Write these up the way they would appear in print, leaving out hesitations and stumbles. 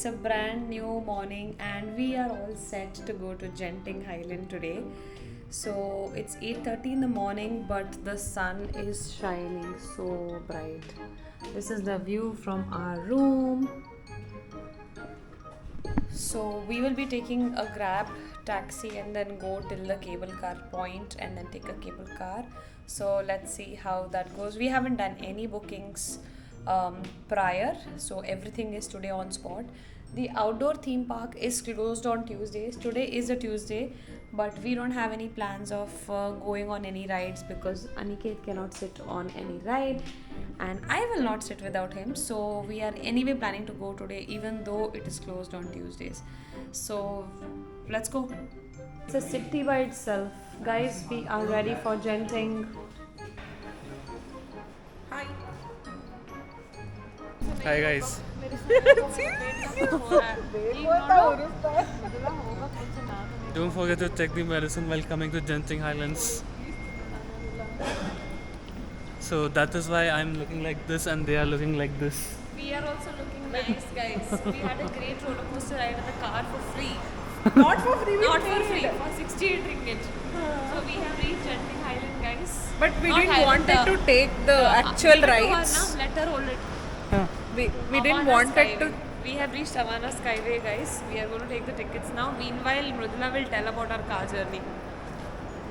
it's a brand new morning and we are all set to go to Genting Highland today. So it's 8:30 in the morning, but the sun is shining so bright. This is the view from our room. So we will be taking a grab taxi and then go till the cable car point and then take a cable car. So let's see how that goes. We haven't done any bookings prior, so everything is today on spot. The outdoor theme park is closed on Tuesdays. Today is a Tuesday, but we don't have any plans of going on any rides because Aniket cannot sit on any ride and I will not sit without him. So we are anyway planning to go today even though it is closed on Tuesdays. So let's go. It's a city by itself. Guys, we are ready for Genting. Hi. Hi guys. Don't forget to take the medicine while coming to Genting Highlands. So that is why I'm looking like this and they are looking like this. We are also looking nice, guys. We had a great roller coaster ride in the car for free. Not for free, we Not for paid. free, for 68 ringgit. So we have reached Genting Highland, guys. But we Not didn't Highland, wanted to take the actual give it to her rides. now, let her hold it. We didn't Avana wanted Skyway. to. We have reached Avana Skyway, guys. We are going to take the tickets now. Meanwhile, Mrudula will tell about our car journey.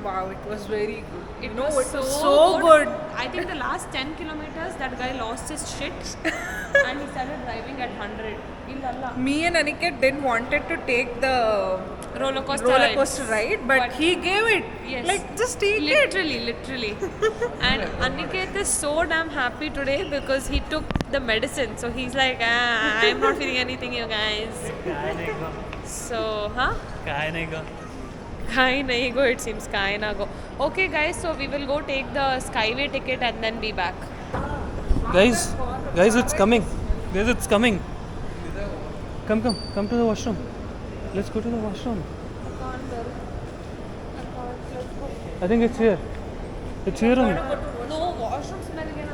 Wow, it was very good. It No, was it was so good. I think the last 10 kilometers, that guy lost his shit and he started driving at 100. Illalla. Me and Aniket didn't wanted to take the Roller coaster roller coaster ride, but But- he gave it. Yes. Like, just take it. Literally. And Aniket is so damn happy today because he took the medicine. So he's like, I'm not feeling anything, you guys. So, huh? Kai nahi go, it seems. Kai na go. Okay, guys, so we will go take the Skyway ticket and then be back. Guys, it's coming. Guys, it's coming. Come to the washroom. Let's go to the washroom. I think it's here. It's here only. No, washroom smell again.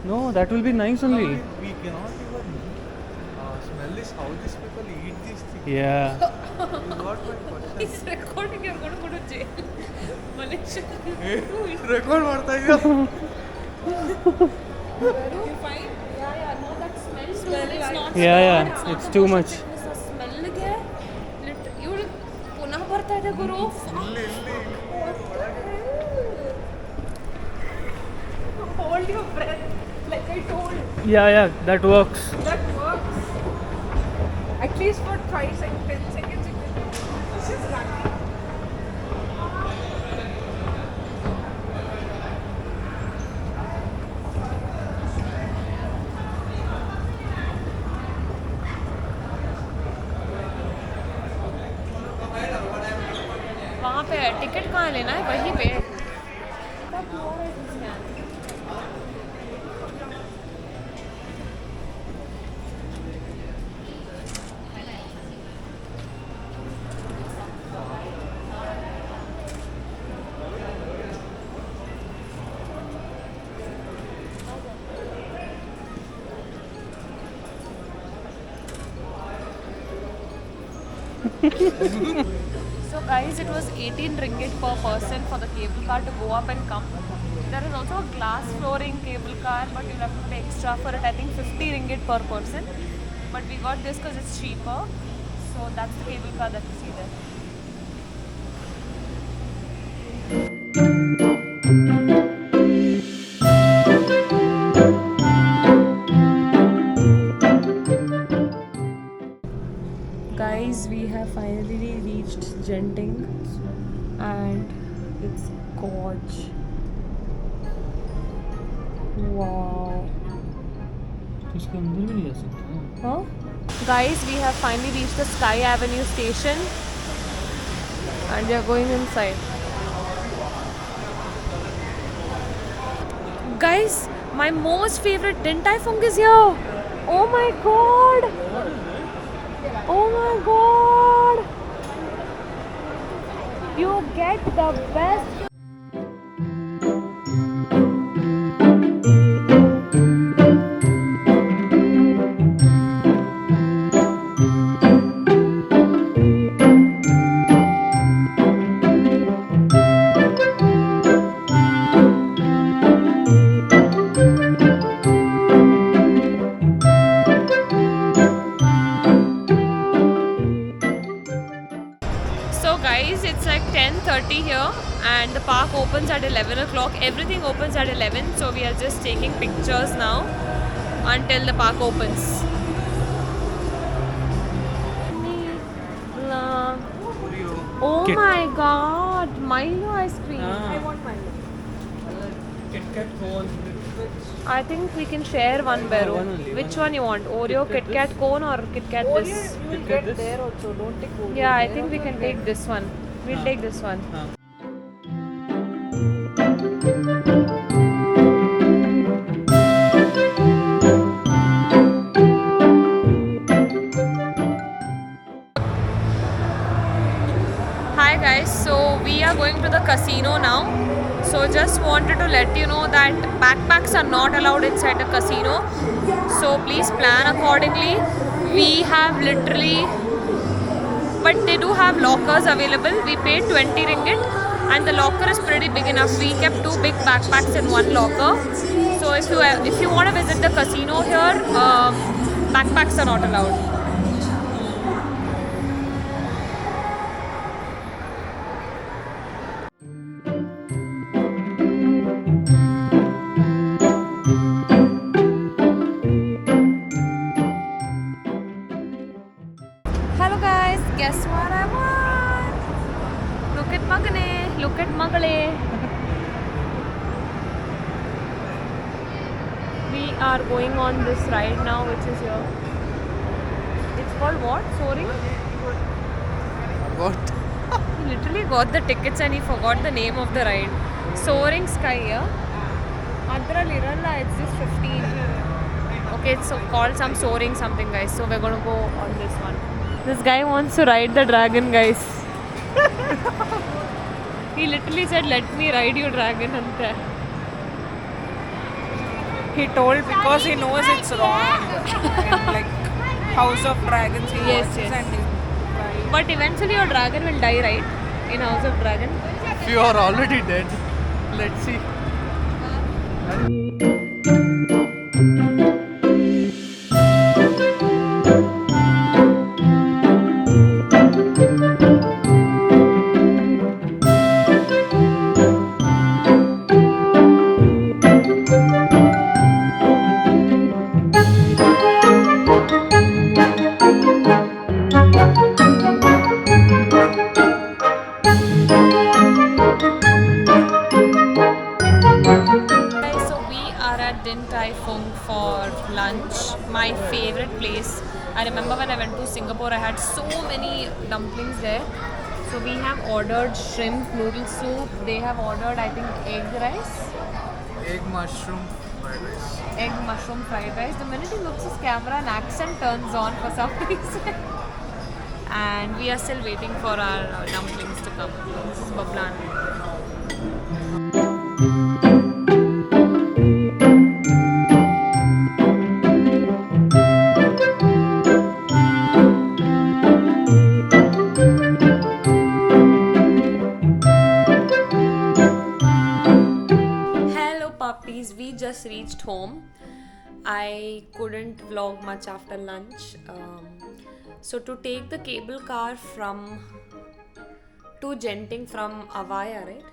No, that will be nice only. We cannot even smell this, how these people eat these things. Yeah. Is what my question. It's recording, you're going to go to jail. Malaysia. Record ಮಾಡ್ತಾ ಇದೀಯ? You fine? Yeah, no, that smell is not Yeah, smell, it's not too the much. motion sickness, the smell ಗೆ ಇವ್ಳು ಪುನಃ ಬರ್ತಾ ಇದೆ ಗುರು. Hold your breath, like I told. Yeah, that works. That works. At least for 5 seconds, 10 seconds. This is lucky. वहाँ पे ticket कहाँ लेना है वहीं पे. So guys, it was 18 ringgit per person for the cable car to go up and come. There is also a glass flooring cable car, but you'll have to pay extra for it. I think 50 ringgit per person. But we got this because it's cheaper. So that's the cable car that you see there. Guys, we have finally reached Genting and it's gorge. Wow. इसके अंदर भी नहीं जा सकते. Huh? Guys, we have finally reached the Sky Avenue station and we are going inside. Guys, my most favorite Din Tai Fung is here. Oh my god. Oh my god. You get the best. and the park opens at 11 o'clock. Everything opens at 11, so we are just taking pictures now until the park opens. Oh Kit- my god, Milo ice cream. Ah. I want mine. Kit Kat cone. I think we can share one Bero. one only, Which one one you want? Oreo Kit Kit Kat Kat cone or Kit Kat Oreo, this? you will Kit Kat get this? there also. Don't take Oreo. Yeah, I There think we also can get. take this one. We'll Ah. take this one. Ah. Hi guys, so we are going to the casino now. So just wanted to let you know that backpacks are not allowed inside the casino. So please plan accordingly. We have literally, but they do have lockers available. We paid 20 ringgit and the locker is pretty big enough. We kept 2 big backpacks in one locker. So if you want to visit the casino here, backpacks are not allowed. Hello guys, guess what I want? Look at Magane, look at Magale. We are going on this ride now, which is here. It's called what? Soaring? What? He literally got the tickets and he forgot the name of the ride. Soaring Sky, yeah? Adraliralla, it's just 15. Okay, it's so called some soaring something, guys. So we're gonna go on this one. This guy wants to ride the dragon, guys. He literally said, "Let me ride your dragon," ante. He told because he knows it's wrong. And like House of Dragons, he Yes, watches yes. and he's But eventually your dragon will die, right? In House of Dragon. If you are already dead, let's see. Guys, so we are at Din Tai Fung for lunch. My favorite place. I remember when I went to Singapore, I had so many dumplings there. So we have ordered shrimp noodle soup. They have ordered, I think, egg rice, Egg mushroom fried rice. egg mushroom fried rice. The minute he looks his camera, an accent turns on for some reason. And we are still waiting for our dumplings to come. This is Bablan. Hello puppies, we just reached home. I couldn't vlog much after lunch. So to take the cable car to Genting from Avaya, right?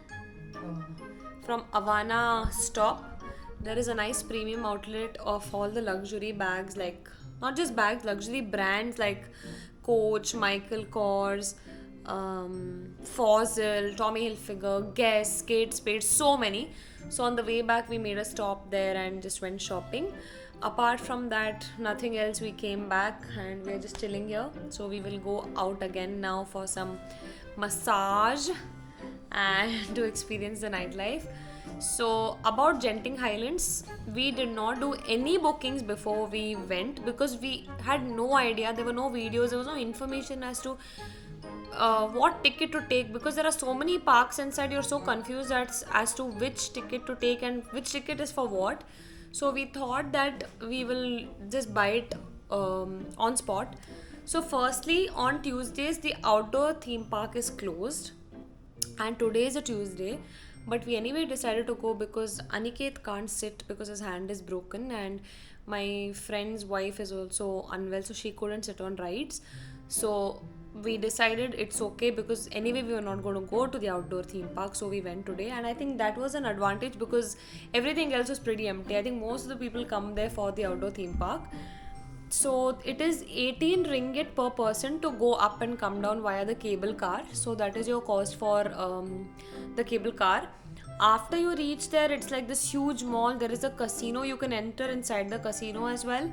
From Avana stop, there is a nice premium outlet of all the luxury bags, like not just bags, luxury brands like Coach, Michael Kors, Fossil, Tommy Hilfiger, Guess, Kate Spade, so many. So on the way back, we made a stop there and just went shopping. Apart from that, nothing else. We came back and we're just chilling here. So we will go out again now for some massage and to experience the nightlife. So about Genting Highlands, we did not do any bookings before we went because we had no idea. There were no videos, there was no information as to what ticket to take, because there are so many parks inside. You're so confused as to which ticket to take and which ticket is for what. So we thought that we will just buy it on spot. So firstly, on Tuesdays the outdoor theme park is closed, and today is a Tuesday, but we anyway decided to go because Aniket can't sit because his hand is broken, and my friend's wife is also unwell, so she couldn't sit on rides. So we decided it's okay because anyway we were not going to go to the outdoor theme park, so we went today. And I think that was an advantage because everything else was pretty empty. I think most of the people come there for the outdoor theme park. So it is 18 ringgit per person to go up and come down via the cable car. So that is your cost for the cable car. After you reach there, it's like this huge mall. There is a casino. You can enter inside the casino as well.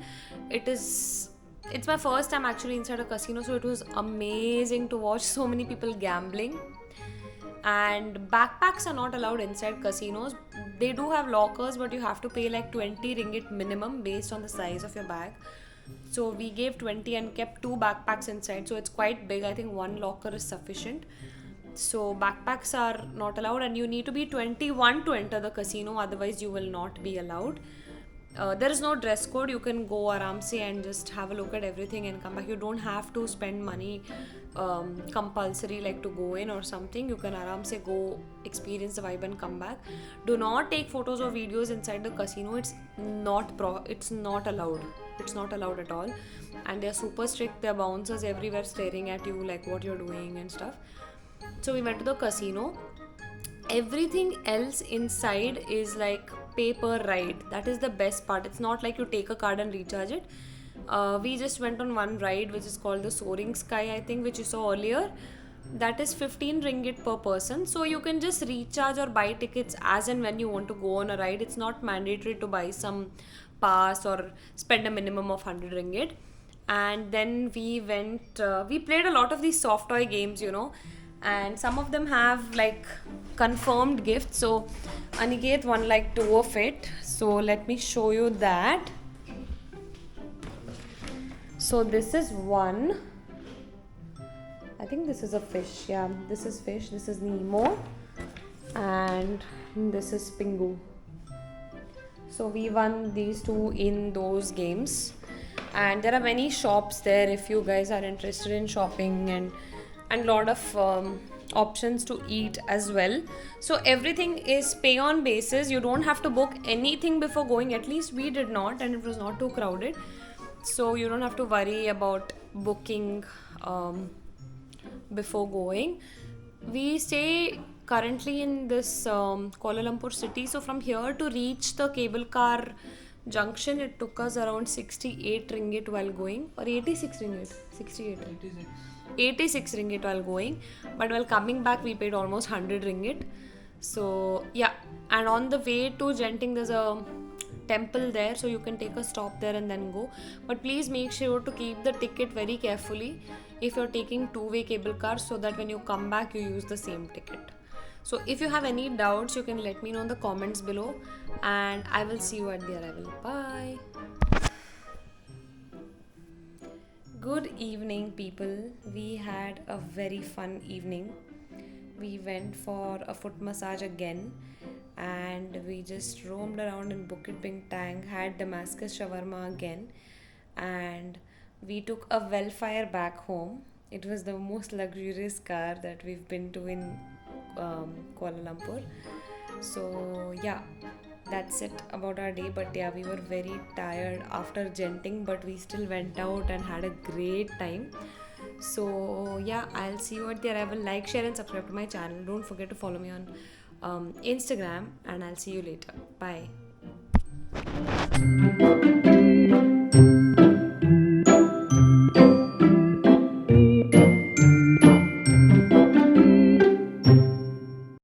It's my first time actually inside a casino, so it was amazing to watch so many people gambling. And backpacks are not allowed inside casinos. They do have lockers, but you have to pay like 20 ringgit minimum based on the size of your bag. So we gave 20 and kept 2 backpacks inside, so it's quite big. I think 1 locker is sufficient. So backpacks are not allowed, and you need to be 21 to enter the casino, otherwise you will not be allowed. There is no dress code. You can go aram se and just have a look at everything and come back. You don't have to spend money compulsory like to go in or something. You can aram se go experience the vibe and come back. Do not take photos or videos inside the casino. It's not allowed. It's not allowed at all. And they're super strict. There are bouncers everywhere staring at you like what you're doing and stuff. So we went to the casino. Everything else inside is like pay per ride. That is the best part. It's not like you take a card and recharge it. We just went on one ride which is called the Soaring Sky, I think, which you saw earlier. That is 15 ringgit per person. So you can just recharge or buy tickets as and when you want to go on a ride. It's not mandatory to buy some pass or spend a minimum of 100 ringgit. And then we played a lot of these soft toy games, and some of them have like confirmed gifts. So Aniket won like 2 of it. So let me show you that. So this is one. I think this is a fish. Yeah, this is fish. This is Nemo. And this is Pingu. So we won these 2 in those games. And there are many shops there if you guys are interested in shopping, and lot of options to eat as well. So everything is pay on basis. You don't have to book anything before going. At least we did not, and it was not too crowded. So you don't have to worry about booking before going. We stay currently in this Kuala Lumpur city. So from here to reach the cable car junction, it took us around 68 ringgit while going, or 86 ringgit. 86 ringgit while going, but while coming back we paid almost 100 ringgit. So yeah, and on the way to Genting there's a temple there, so you can take a stop there and then go. But please make sure to keep the ticket very carefully if you're taking 2-way cable cars, so that when you come back you use the same ticket. So if you have any doubts, you can let me know in the comments below, and I will see you at the arrival. Bye. Good evening, people. We had a very fun evening. We went for a foot massage again, and we just roamed around in Bukit Bintang, had Damascus shawarma again, and we took a Wellfire back home. It was the most luxurious car that we've been to in Kuala Lumpur. So yeah, that's it about our day. But yeah, we were very tired after Genting, but we still went out and had a great time. So yeah, I'll see you at the arrival. Like, share and subscribe to my channel. Don't forget to follow me on Instagram, and I'll see you later. Bye.